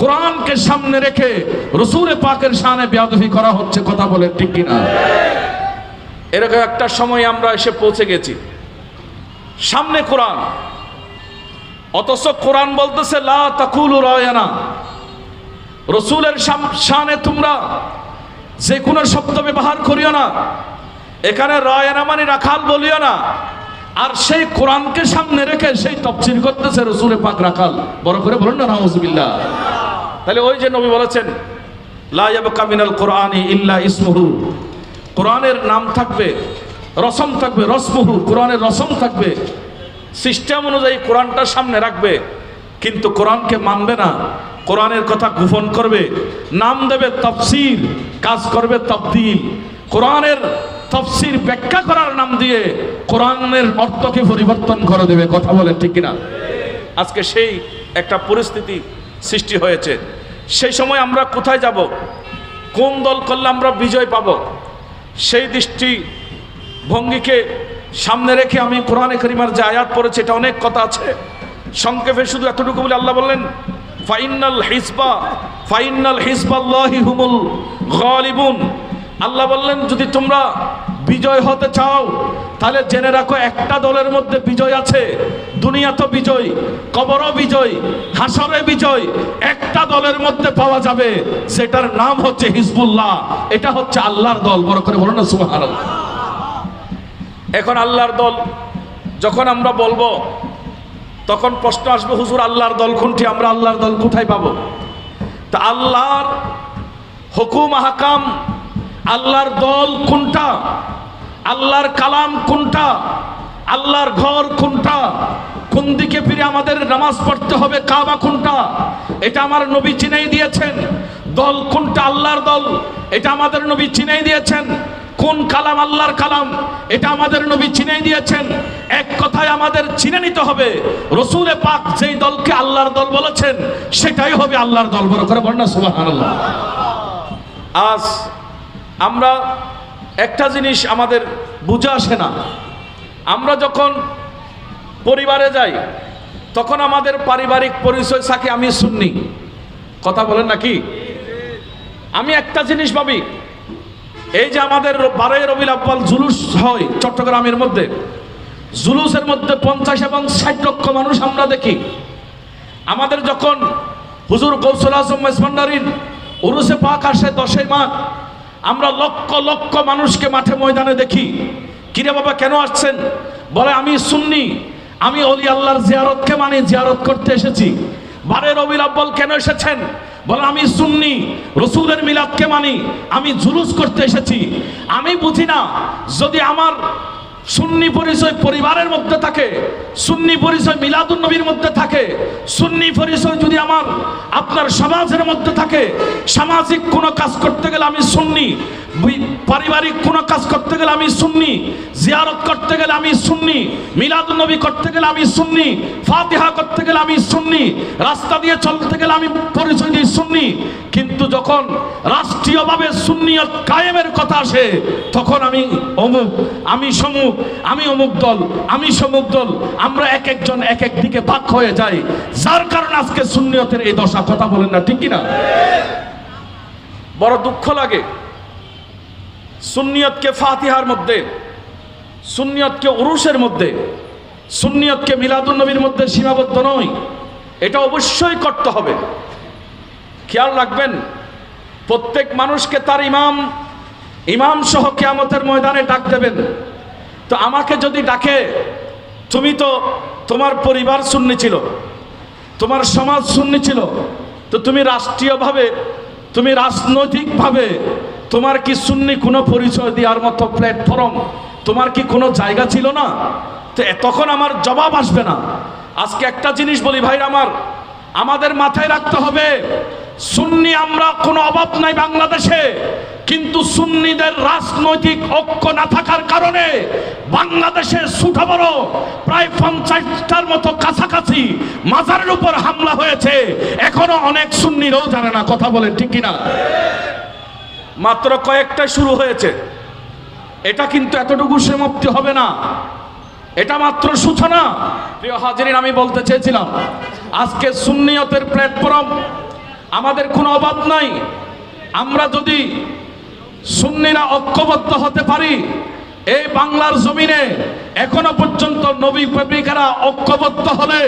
কোরআনকে সামনে রেখে রাসূল পাকের শানে বেয়াদবি করা হচ্ছে, কথা বলে ঠিক কিনা? এরকম একটা সময় আমরা এসে পৌঁছে গেছি, সামনে কোরআন, অথচ কোরআন বলতেছে লা তাকুলু রায়ানা, রাসূলের শানে তোমরা যে কোনো শব্দ ব্যবহার করিও না, এখানে রায়ানা মানে রাখাল বলিও না। আর সেই কোরআনকে সামনে রেখে সেই তাফসীর করতেছে রাসূল পাক রাখাল। বড় করে বলুন না নাউযুবিল্লাহ। তাহলে ওই যে নবী বলেছেন লা ইয়াবকা মিনাল কোরআনি ইল্লা ইসমুহু, কোরআনের নাম থাকবে, রসম থাকবে, রসমুহু, কোরআনের রসম থাকবে, সিস্টেম অনুযায়ী কোরআনটা সামনে রাখবে, কিন্তু কোরআনকে মানবে না, কোরআনের কথা গোপন করবে, নাম দেবে তাফসীর, কাজ করবে তাবদীল, কোরআনের তাফসীর ব্যাখ্যা করার নাম দিয়ে কোরআনের অর্থকে পরিবর্তন করে দেবে, কথা বলে ঠিক কিনা? আজকে সেই একটা পরিস্থিতি সৃষ্টি হয়েছে। সেই সময় আমরা কোথায় যাব, কোন দল করলে আমরা বিজয় পাব, সেই দৃষ্টি ভঙ্গিকে সামনে রেখে আমি কোরআনে কারিমার যে আয়াত পড়েছি, এটা অনেক কথা আছে, সংক্ষেপে শুধু এতটুকু বলে আল্লাহ বললেন ফাইনাল হিজবাল্লাহি হুমুল গালিবুন। আল্লাহ বললেন যদি তোমরা বিজয় হতে চাও তাহলে জেনে রাখো একটা দলের মধ্যে বিজয় আছে, দুনিয়া তো বিজয়, কবরও বিজয়, হাসরে বিজয়, একটা দলের মধ্যে পাওয়া যাবে, সেটার নাম হচ্ছে হিজবুল্লাহ, এটা হচ্ছে আল্লাহর দল। বড় করে বলুন না সুবহানাল্লাহ। এখন আল্লাহর দল যখন আমরা বলবো তখন প্রশ্ন আসবে, হুজুর আল্লাহর দল কোনটি, আমরা আল্লাহর দল কোথায় পাবো? তা আল্লাহর হুকুম আহকাম, আল্লাহর দল কোনটা, আল্লাহর কালাম কোনটা, আল্লাহর ঘর কোনটা, কোন দিকে ফিরে আমাদের নামাজ পড়তে হবে, কাবা কোনটা, এটা আমার নবী চিনাই দিয়েছেন। দল কোনটা আল্লাহর দল, এটা আমাদের নবী চিনাই দিয়েছেন। কোন কালাম আল্লাহর কালাম, এটা আমাদের নবী চিনাই দিয়েছেন। এক কথায় আমাদের চিনে নিতে হবে রাসূল পাক যেই দলকে আল্লাহর দল বলেছেন সেটাই হবে আল্লাহর দল। বড় করে বলুন না সুবহানাল্লাহ। আজ আমরা একটা জিনিস আমাদের বুঝে আসে না, আমরা যখন পরিবারে যাই তখন আমাদের পারিবারিক পরিচয় থাকে আমি সুন্নি, কথা বলেন নাকি? আমি একটা জিনিস ভাবি, এই যে আমাদের 12 রবিউল আউয়াল জুলুস হয় চট্টগ্রামের মধ্যে, জুলুসের মধ্যে 50 এবং 60 লক্ষ মানুষ আমরা দেখি। আমাদের যখন হুজুর গৌসুল আজম মেজভান্ডারির উরুসে পাক আসে 10 মাঘ, আমরা লক্ষ লক্ষ মানুষকে মাঠে ময়দানে দেখি। কিরে বাবা কেন আসছেন? বলে আমি সুন্নি, আমি ওলি আল্লাহর জিয়ারতকে মানি, জিয়ারত করতে এসেছি। 12 রবিউল আউয়াল কেন এসেছেন? বলে আমি সুন্নি, রাসূলের মিলাদকে মানি, আমি জুলুস করতে এসেছি। আমি বুঝি না, যদি আমার সুন্নি পরিচয় পরিবারের মধ্যে থাকে, সুন্নি পরিচয় মিলাদুন নবীর মধ্যে থাকে, সুন্নি পরিচয় যদি আমার আপনার সমাজের মধ্যে থাকে, সামাজিক কোনো কাজ করতে গেলে আমি সুন্নি, পারিবারিক কোনো কাজ করতে গেলে আমি সুন্নি, জিয়ারত করতে গেলে আমি সুন্নি, মিলাদুন নবী করতে গেলে আমি সুন্নি, ফাতিহা করতে গেলে আমি সুন্নি, রাস্তা দিয়ে চলতে গেলে আমি পরিচয় দিই সুন্নি। কিন্তু যখন রাষ্ট্রীয়ভাবে সুন্নিয়ত কায়েমের কথা আসে তখন আমি অমুক, আমি সমুক, আমি অমুক দল, আমি সমুক দল, আমরা এক একজন এক এক দিকে ভাগ হয়ে যাই, যার কারণে আজকে সুন্নিয়তের এই দশা। কথা বলেন না ঠিক কিনা? বড় দুঃখ লাগে, সুন্নিয়তকে ফাতিহার মধ্যে, সুন্নিয়তকে উরুসের মধ্যে, সুন্নিয়তকে মিলাদুন নবীর মধ্যে সীমাবদ্ধ নয়, এটা অবশ্যই করতে হবে। খেয়াল রাখবেন, প্রত্যেক মানুষকে তার ইমাম সহ কিয়ামতের ময়দানে ডাক দেবেন। তো আমাকে যদি ডাকে, তুমি তো তোমার পরিবার সুন্নি ছিল, তোমার সমাজ সুন্নি ছিল, তো তুমি রাষ্ট্রীয়ভাবে, তুমি রাজনৈতিকভাবে তোমার কি সুন্নি কোনো পরিচয় দেওয়ার মতো প্ল্যাটফর্ম, তোমার কি কোনো জায়গা ছিল না? তো তখন আমার জবাব আসবে না। আজকে একটা জিনিস বলি ভাই আমার, আমাদের মাথায় রাখতে হবে, সুন্নি আমরা কোনো অভাব নাই বাংলাদেশে, কিন্তু সুন্নিদের রাজনৈতিক ঐক্য না থাকার কারণে বাংলাদেশে ছোট বড় প্রায় 50টার মতো কাছাকাছি মাজারের উপর হামলা হয়েছে, এখনো অনেক সুন্নিরাও জানে না। কথা বলেন ঠিক কিনা? মাত্র কয়েকটা শুরু হয়েছে, এটা কিন্তু এতটুকু সমাপ্তি হবে না, এটা মাত্র সূচনা। প্রিয় হাজিরিন, আমি বলতে চেয়েছিলাম আজকে সুন্নিয়তের প্ল্যাটফর্ম আমাদের কোনো অভাব নাই। আমরা যদি সুন্নিরা ঐক্যবদ্ধ হতে পারি, এই বাংলার জমিনে এখনো পর্যন্ত নবী প্রেমিকেরা ঐক্যবদ্ধ হলে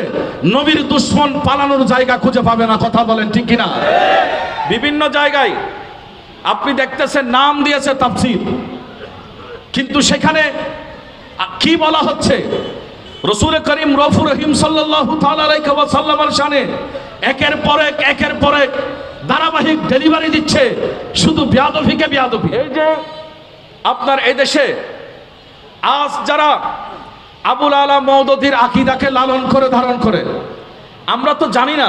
নবীর দুশ্মন পালানোর জায়গা খুঁজে পাবে না। কথা বলেন ঠিক কিনা? বিভিন্ন জায়গায় আপনি দেখতেছেন নাম দিয়েছে তাফসীর, কিন্তু সেখানে কি বলা হচ্ছে? রসুল করিম রউফুর রহিম সাল্লাল্লাহু তাআলা আলাইহি ওয়া সাল্লামের শানে একের পর এক ধারাবাহিক ডেলিভারি দিচ্ছে, শুধু বেয়াদবিকে বেয়াদবি। এই যে আপনার এই দেশে আজ যারা আবুল আলা মওদুদির আকীদাকে লালন করে ধারণ করে, আমরা তো জানি না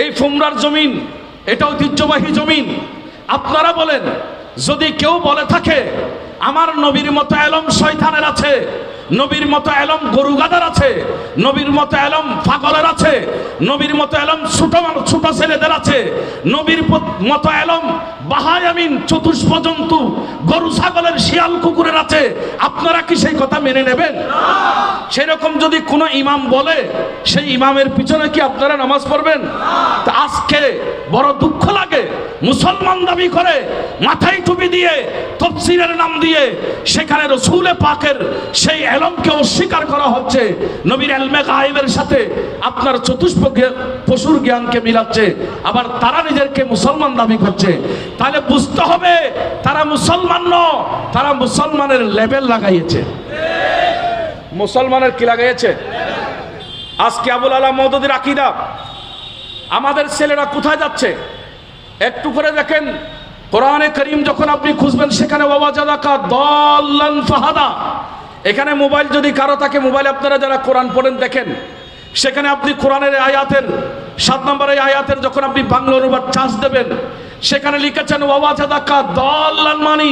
এই ফুমরার জমিন এটা ঐতিহ্যবাহী জমিন। আপনারা বলেন, যদি কেউ বলে থাকে আমার নবীর মতো এলম শয়তানের আছে, নবীর মতো এলম গরু গাদার আছে, নবীর মতো এলম পাগলের আছে, নবীর মতো এলম ছোট ছেলেদের আছে, নবীর মতো এলম বাহায়ামিন চতুষ্পজন্তু গরু ছাগলের শিয়াল কুকুরের আছে, আপনারা কি সেই কথা মেনে নেবেন? সেরকম যদি কোনো ইমাম বলে, সেই ইমামের পিছনে কি আপনারা নামাজ পড়বেন? তা আজকে বড় দুঃখ লাগে, মুসলমান দাবি করে মাথায় টুপি দিয়ে তাফসীরের নাম দিয়ে সেখানে রাসূল পাকের সেই এলমকে অস্বীকার করা হচ্ছে, নবীর ইলমে গায়েবের সাথে আপনার চতুষ্পদ পশুর জ্ঞানকে মিলাচ্ছে, আবার তারা নিজেদেরকে মুসলমান দাবি করছে। তাহলে বুঝতে হবে তারা মুসলমান নয়, তারা মুসলমানের লেবেল লাগাইছে। মুসলমানের কি লাগাইছে? আজকে আবুল আলা মওদুদির আকীদা, আমাদের ছেলেরা কোথায় যাচ্ছে একটু করে দেখেন। কোরআনে কারীম যখন আপনি খুঁজবেন, সেখানে ওয়াজাদাকা দাল্লান ফাহাদা, এখানে মোবাইল যদি কারো থাকে, মোবাইলে আপনারা যারা কোরআন পড়েন দেখেন, সেখানে আপনি কোরআনের আয়াতের 7 নম্বরের আয়াতের যখন আপনি বাংলা অনুবাদ চার্জ দেবেন, সেখানে লিখেছেন ওয়াজাদাকা দাল্লান, মানি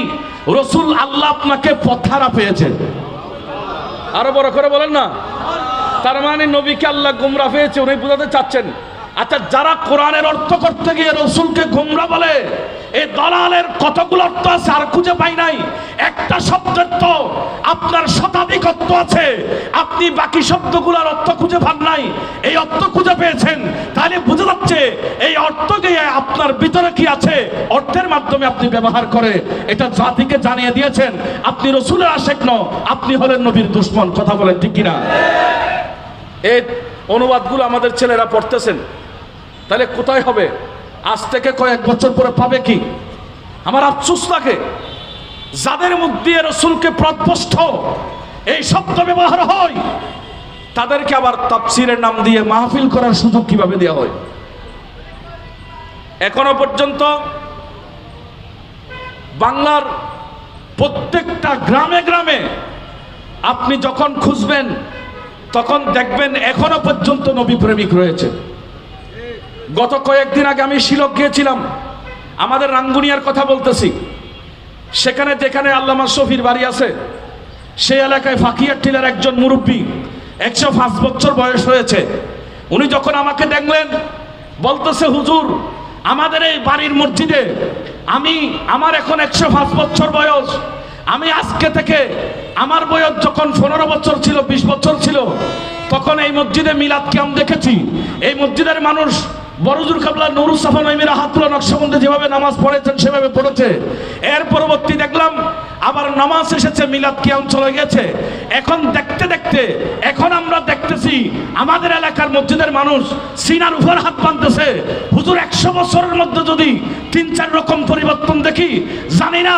রাসূল আল্লাহ আপনাকে পথহারা পেয়েছেন। আরো বড় করে বলেন না, তার মানে নবীকে আল্লাহ গুমরা পেয়েছে, উনি বুঝাতে চাচ্ছেন। আচ্ছা, যারা কোরআনের অর্থ করতে গিয়ে রসুলকে গোমরা বলে, এই দলালের কতগুলো অর্থ আছে আর খুঁজে পাই নাই। একটা শব্দের তো আপনার শতাধিক অর্থ আছে, আপনি বাকি শব্দগুলোর অর্থ খুঁজে পান নাই, এই অর্থ খুঁজে পেয়েছেন। তাহলে বুঝে যাচ্ছে এই অর্থ দিয়ে আপনার ভিতরে কি আছে, অর্থের মাধ্যমে আপনি ব্যবহার করে এটা জাতিকে জানিয়ে দিয়েছেন আপনি রসুলের আশেক নন, আপনি হলেন নবীর দুশমন। কথা বলেন ঠিক কিনা? এই অনুবাদগুলো আমাদের ছেলেরা পড়তেছেন, তাহলে কোথায় হবে? আজ থেকে কয়েক বছর পরে পাবে কি? আমার আফসোস লাগে, যাদের মুখ দিয়ে রসুলকে প্রস্পষ্ট এই শব্দ ব্যবহার হয়, তাদেরকে আবার তাফসীরের নাম দিয়ে মাহফিল করার সুযোগ কিভাবে দেওয়া হয়? এখনো পর্যন্ত বাংলার প্রত্যেকটা গ্রামে গ্রামে আপনি যখন খুঁজবেন, তখন দেখবেন এখনো পর্যন্ত নবী প্রেমিক রয়েছে। গত কয়েকদিন আগে আমি শিলক গিয়েছিলাম, আমাদের রাঙ্গুনিয়ার কথা বলতেছি। সেখানে যেখানে আল্লামা শফির বাড়ি আছে, সেই এলাকায় ফাকিয়াটিলার একজন মুরব্বী, 105 বছর বয়স হয়েছে। উনি যখন আমাকে দেখলেন, বলতেছে, হুজুর আমাদের এই বাড়ির মসজিদে আমার এখন 105 বছর বয়স, আমি আজকে থেকে, আমার বয়স যখন 15 বছর ছিল, 20 বছর ছিল, তখন এই মসজিদে মিলাদ কিয়াম দেখেছি। এই মসজিদের মানুষ বড়জুর কাবলা নুরুস সাফা নঈমী রাহাতুল্লাহ নকশবন্দি যেভাবে নামাজ পড়েছেন সেভাবে পড়েছে। এর পরবর্তী দেখলাম আবার নামাজ এসেছে, মিলাদ কিয়াম চলে গেছে। এখন দেখতে দেখতে এখন আমরা দেখতেছি আমাদের এলাকার মসজিদের মানুষ সিনার উপর হাত বাঁধতেছে। হুজুর 100 বছরের মধ্যে যদি 3-4 রকম পরিবর্তন দেখি, জানি না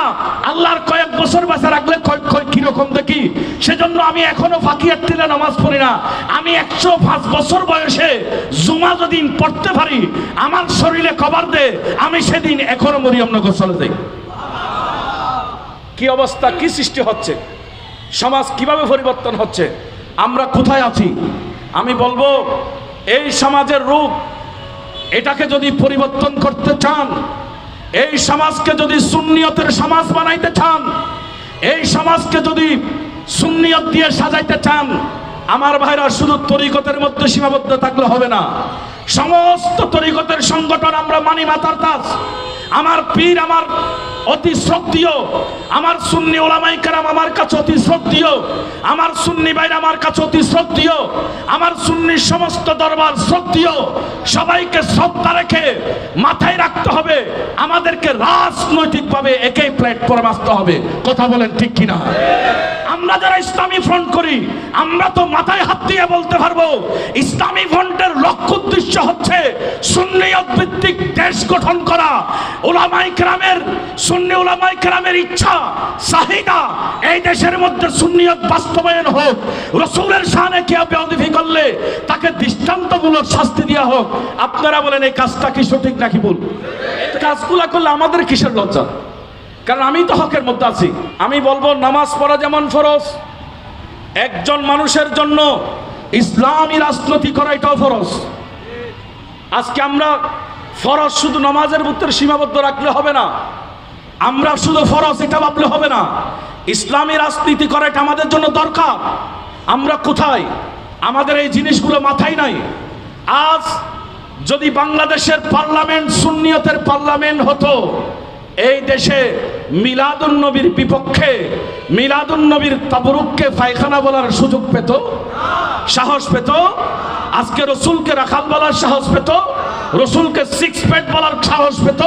আল্লাহর কয়েক বছর বাঁচা রাখলে কিরকম দেখি। সেজন্য আমি এখনো ফাকিয়াটিলা নামাজ পড়ি না। আমি 105 বছর বয়সে জুমা যদি পড়তে পারি, আমার শরীরে কভার দে, আমি সেদিন এখনো মরিয়মনগর চলে যাই। কি অবস্থা, কি সৃষ্টি হচ্ছে, সমাজ কিভাবে পরিবর্তন হচ্ছে, আমরা কোথায় আছি? আমি বলবো, এই সমাজের রূপ, এটাকে যদি পরিবর্তন করতে চান, এই সমাজকে যদি সুন্নিয়তের সমাজ বানাইতে চান, এই সমাজকে যদি সুন্নিয়ত দিয়ে সাজাইতে চান, আমার ভাইরা শুধু তরিকতের মধ্যে সীমাবদ্ধ থাকলে হবে না। সমস্ত তরিকতের সংগঠন আমরা মানি, মাথার তাজ। আমার পীর আমার অতি শ্রদ্ধেয়, আমার সুন্নি ওলামায়ে কেরাম আমার কাছে অতি শ্রদ্ধেয়, আমার সুন্নি ভাইরা আমার কাছে অতি শ্রদ্ধেয়, আমার সুন্নির সমস্ত দরবার শ্রদ্ধেয়। সবাইকে শ্রদ্ধা রেখে মাথায় রাখতে হবে আমাদেরকে রাজনৈতিকভাবে একই প্ল্যাটফর্মে আসতে হবে। কথা বলেন ঠিক কিনা? আমরা যারা ইসলামী ফ্রন্ট করি আমরা তো মাথায় হাত দিয়ে বলতে পারবো ইসলামী ফ্রন্টের লক্ষ্য উদ্দেশ্য হচ্ছে সুন্নিয়ত ভিত্তিক দেশ গঠন করা। ওলামায়ে কেরামের সুন্নি ওলামায়ে কেরামের ইচ্ছা চাহিদা এই দেশের মধ্যে সুন্নিয়ত বাস্তবায়ন হোক, রাসূলের শানে কেউ বেয়াদবি করলে তাকে দৃষ্টান্তমূলক শাস্তি দেওয়া হোক। আপনারা বলেন এই কাজটা কি সঠিক নাকি ভুল? এই কাজগুলা করলে আমাদের কিসের লজ্জা? কারণ আমি তো হকের মধ্যে আছি। আমি বলবো নামাজ পড়া যেমন ফরজ, একজন মানুষের জন্য ইসলামী রাজনীতি করা এটাও ফরজ। আজকে আমরা ফরজ শুধু নামাজের ভিতরে সীমাবদ্ধ রাখলে হবে না, আমরা শুধু ফরজ এটা ভাবলে হবে না, ইসলামী রাজনীতি করা এটা আমাদের জন্য দরকার। আমরা কোথায়? আমাদের এই জিনিসগুলো মাথায় নাই। আজ যদি বাংলাদেশের পার্লামেন্ট সুন্নিয়তের পার্লামেন্ট হতো, এই দেশে মিলাদুন নবীর বিপক্ষে মিলাদুন নবীর তাবরুককে পায়খানা বলার সুযোগ পেত, সাহস পেত? আজকে রসুলকে রাখাল বলার সাহস পেত, রসুলকে সিক্স প্যাড বলার সাহস পেত?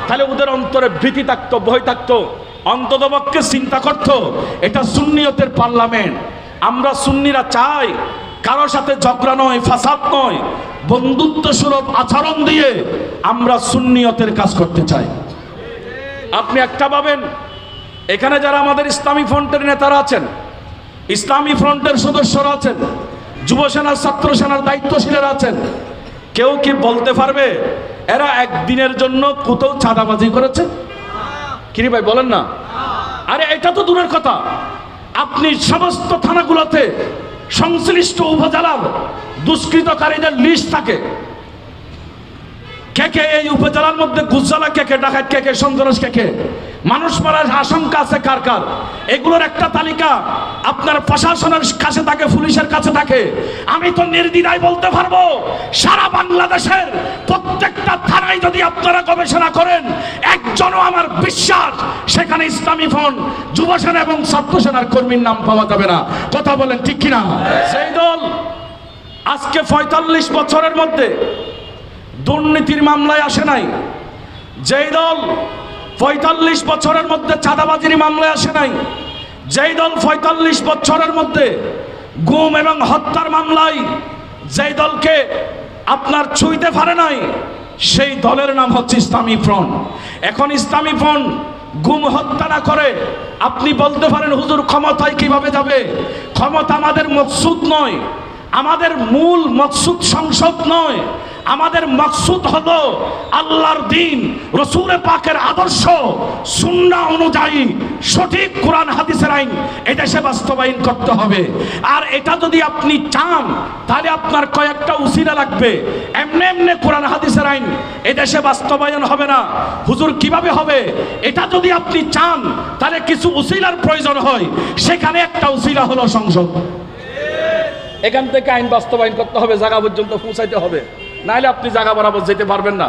তাহলে ওদের অন্তরে ভীতি থাকতো, ভয় থাকতো, অন্ততপক্ষে চিন্তা করত এটা সুন্নিয়তের পার্লামেন্ট। আমরা সুন্নিরা চাই কারোর সাথে ঝগড়া নয়, ফাসাদ নয়, বন্ধুত্ব সুলভ আচরণ দিয়ে আমরা সুন্নিয়তের কাজ করতে চাই। আপনি একটা পাবেন এখানে যারা আমাদের ইসলামী ফ্রন্টের নেতারা আছেন, ইসলামী ফ্রন্টের সদস্যরা আছেন, যুব সেনার ছাত্র সেনার দায়িত্বশীলেরা আছেন, কেউ কি বলতে পারবে এরা একদিনের জন্য কোথাও চাঁদাবাজি করেছে? কিরে ভাই বলেন না? আরে এটা তো দূরের কথা, আপনি সমস্ত থানাগুলোতে সংশ্লিষ্ট উপজেলার দুষ্কৃতকারীদের লিস্ট থাকে। কে কে এই উপজেলার মধ্যে গুজরালা, কে কে ডাকাত, কে কে সন্ত্রাস, কে কে মানুষ মারার আশঙ্কা আছে কার কার, এগুলোর একটা তালিকা আপনার প্রশাসনের কাছে থাকে, পুলিশের কাছে থাকে। আমি তো নির্দ্বিধায় বলতে পারবো সারা বাংলাদেশের প্রত্যেকটা থানায় যদি আপনারা গবেষণা করেন, একজনও আমার বিশ্বাস সেখানে ইসলামী ফ্রন্ট, যুব সেনা এবং ছাত্র সেনার কর্মীর নাম পাওয়া যাবে না। কথা বলেন ঠিক কিনা? সেই দল আজকে ৪৫ বছরের মধ্যে দুর্নীতির মামলায় আসে নাই, যেই দল ৪৫ বছরের মধ্যে চাঁদাবাজির মামলায় আসে নাই, যেই দল ৪৫ বছরের মধ্যে গুম এবং হত্যার মামলায় যেই দলকে আপনার ছুঁইতে পারে নাই, সেই দলের নাম হচ্ছে ইসলামী ফ্রন্ট। এখন ইসলামী ফ্রন্ট গুম হত্যা না করে আপনি বলতে পারেন হুজুর ক্ষমতায় কিভাবে যাবে? ক্ষমতা আমাদের মকসুদ নয়, আমাদের মূল মকসুদ সংসদ নয়, আমাদের মকসুদ হলো আল্লাহর দ্বীন, রসূল পাকের আদর্শ সুন্নাহ অনুযায়ী সঠিক কোরআন হাদিসের আইন এদেশে বাস্তবায়ন করতে হবে। আর এটা যদি আপনি চান তাহলে আপনার কয়েকটা উসিলা লাগবে। এমনি এমনি কোরআন হাদিসের আইন এদেশে বাস্তবায়ন হবে না। হুজুর কিভাবে হবে? এটা যদি আপনি চান তাহলে কিছু উসিলার প্রয়োজন হয়, সেখানে একটা উসিলা হলো সংসদ। এখান থেকে আইন বাস্তবায়ন করতে হবে, জায়গা পর্যন্ত পৌঁছাইতে হবে, নাহলে আপনি জায়গা বরাবর যেতে পারবেন না।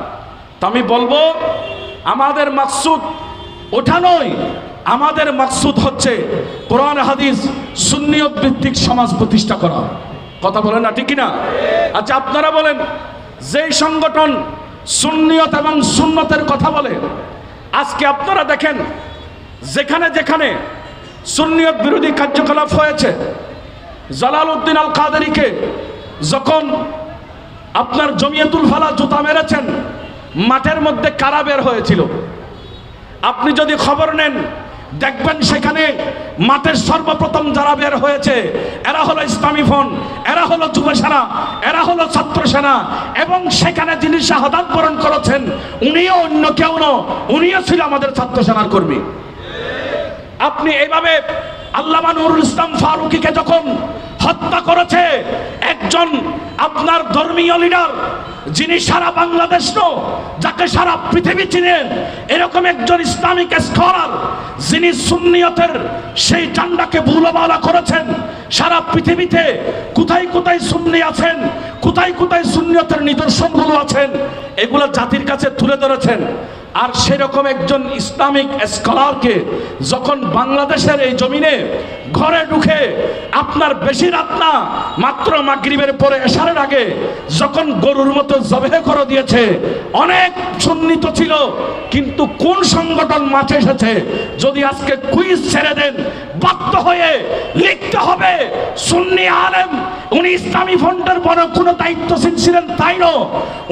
তো আমি বলবো আমাদের মাকসুদ ওঠা নয়, আমাদের মাকসুদ হচ্ছে কোরআন হাদিস সুন্নিয়ত ভিত্তিক সমাজ প্রতিষ্ঠা করা। কথা বলেন না ঠিক কিনা? আচ্ছা আপনারা বলেন, যেই সংগঠন সুন্নিয়ত এবং সুন্নতের কথা বলে, আজকে আপনারা দেখেন যেখানে যেখানে সুন্নিয়ত বিরোধী কার্যকলাপ হয়েছে, জালালউদ্দিন আল কাদেরীকে যখন আপনার জমিয়তুল ফালাহ জুতা মেরেছেন, মাঠের মধ্যে কারা বের হয়েছিল? আপনি যদি খবর নেন দেখবেন সেখানে মাঠের সর্বপ্রথম যারা বের হয়েছে এরা হলো ইসলামী ফ্রন্ট, এরা হলো যুব সেনা, এরা হলো ছাত্র সেনা। এবং সেখানে যিনি শাহাদাত বরণ করেছেন উনিও অন্য কেউ নয়, উনিও ছিল আমাদের ছাত্র সেনার কর্মী। আপনি এইভাবে আল্লামা নুরুল ইসলাম ফারুকীকে যখন হত্যা করেছে একজন আপনার ধর্মীয় লিডার, যিনি সারা বাংলাদেশ নয়, যাকে সারা পৃথিবী চিনেন, এরকম একজন ইসলামিক স্কলার যিনি সুন্নিয়তের সেই ঝান্ডাকে বুলবালা করেছেন, সারা পৃথিবীতে কোথায় কোথায় সুন্নি আছেন, কোথায় কোথায় সুন্নিয়তের নিদর্শনগুলো আছেন, এগুলো জাতির কাছে তুলে ধরেছেন। আর সেরকম একজন ইসলামিক স্কলারকে যখন বাংলাদেশের এই জমিনে ঘরে ঢুকে আপনার বেশি রাত না, মাত্র মাগরিবের পরে এশারের আগে যখন গরুর মতো জবেহ করে দিয়েছে, অনেক সুন্নিত ছিল, কিন্তু কোন সংগঠন মাঠে এসেছে? যদি আজকে কুইজ ছেড়ে দেন, বাধ্য হয়ে লিখতে হবে সুন্নি আলেম। উনি ইসলামী ফ্রন্টের বড় কোনো দায়িত্বশীল ছিলেন তাই না,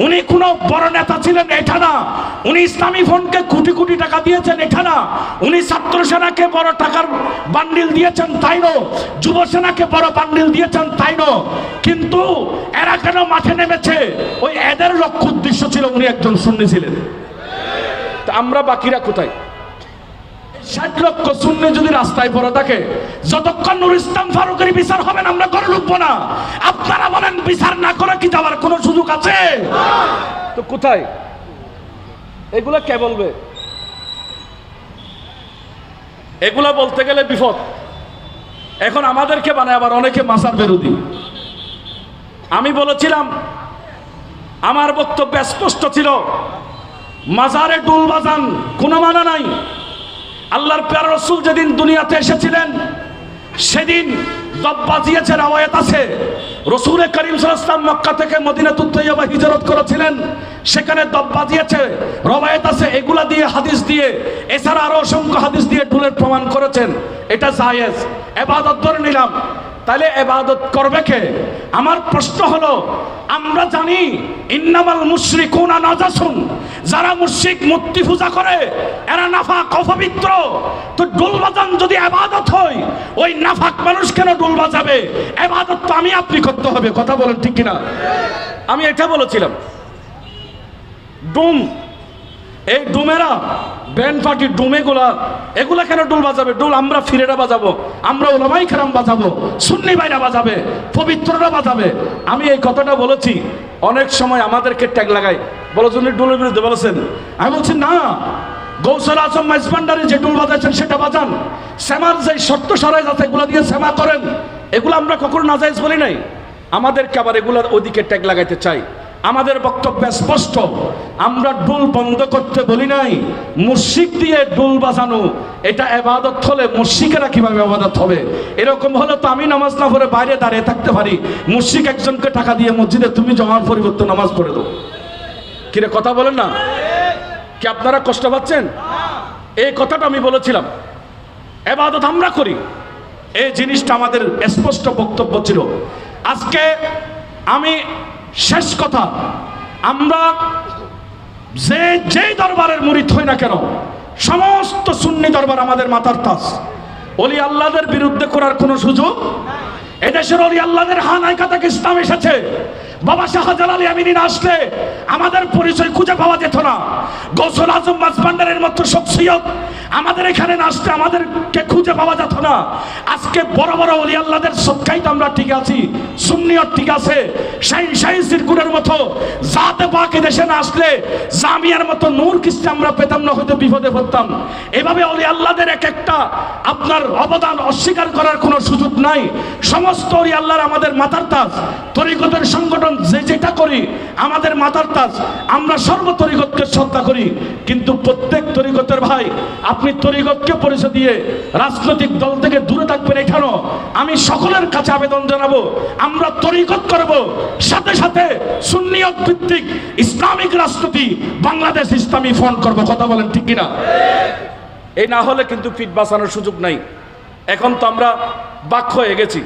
উনি কোনো বড় নেতা ছিলেন এটা না, উনি ইসলামী ফ্রন্টকে কোটি কোটি টাকা দিয়েছেন এটা না, উনি ছাত্র সেনাকে বড় টাকার বান্ডিল দিয়েছেন তাই না, যুব সেনাকে বড় বান্ডিল দিয়েছেন তাই না, কিন্তু এরা কেন মাঠে নেমেছে? ওই এদের লক্ষ্য উদ্দেশ্য ছিল উনি একজন সুন্নি ছিলেন। তা আমরা বাকিরা কোথায়? 60 লক্ষ সুন্নি যদি রাস্তায় পড়ে থাকে, যতক্ষণ নুর ইসলাম ফারুকের বিচার হবে না আমরা ঘরে ঢুকবো না। আপনারা বলেন বিচার না করে কি যাওয়ার কোনো সুযোগ আছে? তো কোথায়? এগুলা কে বলবে? এগুলা বলতে গেলে বিপদ। এখন আমাদেরকে বানায় আবার অনেকে মাসার বিরোধী। আমি বলেছিলাম, আমার বক্তব্য স্পষ্ট ছিল, মাজারে ডুল বাজান কোনো মানা নাই। আল্লাহর প্যারা রাসূল যেদিন দুনিয়াতে এসেছিলেন সেদিন দব বাজিয়েছে, রওয়ায়াত আছে। রাসূল করিম সাল্লাল্লাহু আলাইহি ওয়াসাল্লাম মক্কা থেকে মদিনাতুত তৈয়বা হিজরত করেছিলেন, সেখানে দব বাজিয়েছে, রওয়ায়াত আছে। এগুলা দিয়ে, হাদিস দিয়ে, এছাড়া আরো অসংখ্য হাদিস দিয়ে ডুলের প্রমাণ করেছেন। এটা জায়েজ, ইবাদত ধরে নিলাম। তাহলে ইবাদত করবে কে? আমার প্রশ্ন হলো, আমরা জানি ইন্নামাল মুশরিকুনা নাজাসুন, যারা মুশরিক মূর্তি পূজা করে এরা নাফাক, অপবিত্র। তো ডোল বাজান যদি ইবাদত হয়, ওই নাফাক মানুষ কেন ডোল বাজাবে? ইবাদত তো আমি আপনি করতে হবে। কথা বলেন ঠিক কিনা? আমি এটা বলেছিলাম। ডুম, এই ডুমেরা ব্যান্ড পার্টি ডুমেগুলা, এগুলা কেন ডুল বাজাবে? ডুল আমরা ফিরেরা বাজাবো, আমরা ওলামাই কেরাম বাজাবো, সুন্নি ভাইরা বাজাবে, পবিত্ররা বাজাবে। আমি এই কথাটা বলেছি। অনেক সময় আমাদেরকে ট্যাগ লাগাই, বলো জন্য ডুলের বিরুদ্ধে বলেছেন। আমি বলছি না, গৌসুল আজম মাইজভান্ডারি যে ডুল বাজাইছেন সেটা বাজান, শ্যামার যে শর্ত সারাই আছে এগুলা দিয়ে শ্যামা করেন, এগুলো আমরা কখনো নাজায়েজ বলি নাই। আমাদেরকে আবার এগুলার ওদিকে ট্যাগ লাগাইতে চাই। আমাদের বক্তব্য স্পষ্ট, আমরা ডুল বন্ধ করতে বলি নাই। মুশরিক দিয়ে ডুল বাজানো এটা ইবাদত হলে মুশরিকেরা কিভাবে ইবাদত হবে? এরকম হলে তো আমি নামাজ না পড়ে বাইরে দাঁড়িয়ে থাকতে পারি, মুশরিক একজনকে টাকা দিয়ে মসজিদে তুমি জমার পরিবর্তে নামাজ পড়ে দাও। কিরে কথা বলেন না? কি আপনারা কষ্ট পাচ্ছেন? এই কথাটা আমি বলেছিলাম, ইবাদত আমরা করি, এই জিনিসটা আমাদের স্পষ্ট বক্তব্য ছিল। আজকে আমি শেষ কথা, আমরা যে দরবারের মুরিদ হই না কেন, সমস্ত সুন্নি দরবার আমাদের মাথার তাজ। ওলি আল্লাহদের বিরুদ্ধে করার কোনো সুযোগ? এদেশের ওলি আল্লাহদের হানাইকা থেকে ইসলাম এসেছে। বাবা শাহজালাল আমিনী না আসলে আমাদের পরিচয় খুঁজে পাওয়া যেত না। গৌসুল আজম মাইজভান্ডারির মতো শখসিয়ত আমাদের এখানে না আসলে আমাদেরকে খুঁজে পাওয়া যেত না। আজকে বড় বড় ওলি আল্লাহদের সবকাইতে আমরা ঠিক আছি, সুন্নিয়ত ঠিক আছে। শাহী সিরকুরের মতো জাতে পাক দেশে না আসলে জামিয়ার মতো নূর কিস্তি আমরা পেতাম না, হয়তো বিপদে পড়তাম। এভাবে ওলি আল্লাহদের এক একটা আপনার অবদান অস্বীকার করার কোনো সুযোগ নাই। সমস্ত ওলি আল্লাহর আমাদের মাথার তাজ। তরিকতের সংগঠন যে যেটা করি আমাদের মাথার তাজ। আমরা সর্ব তরিকতকে শ্রদ্ধা করি, কিন্তু প্রত্যেক তরিকতের ভাই আপনি তরিকতকে পরিচয় দিয়ে রাজনৈতিক দল থেকে দূরে থাকবেন, এখানে আমি সকলের কাছে আবেদন জানাবো। আমরা তরিকত করব, সাথে সাথে সুন্নিয়ত ভিত্তিক ইসলামিক রাজনীতি বাংলাদেশ ইসলামী ফ্রন্ট করব। কথা বলেন ঠিক কিনা? এই না হলে কিন্তু পিঠ বাঁচানোর সুযোগ নাই। এখন তো আমরা বাক হয়ে গেছি।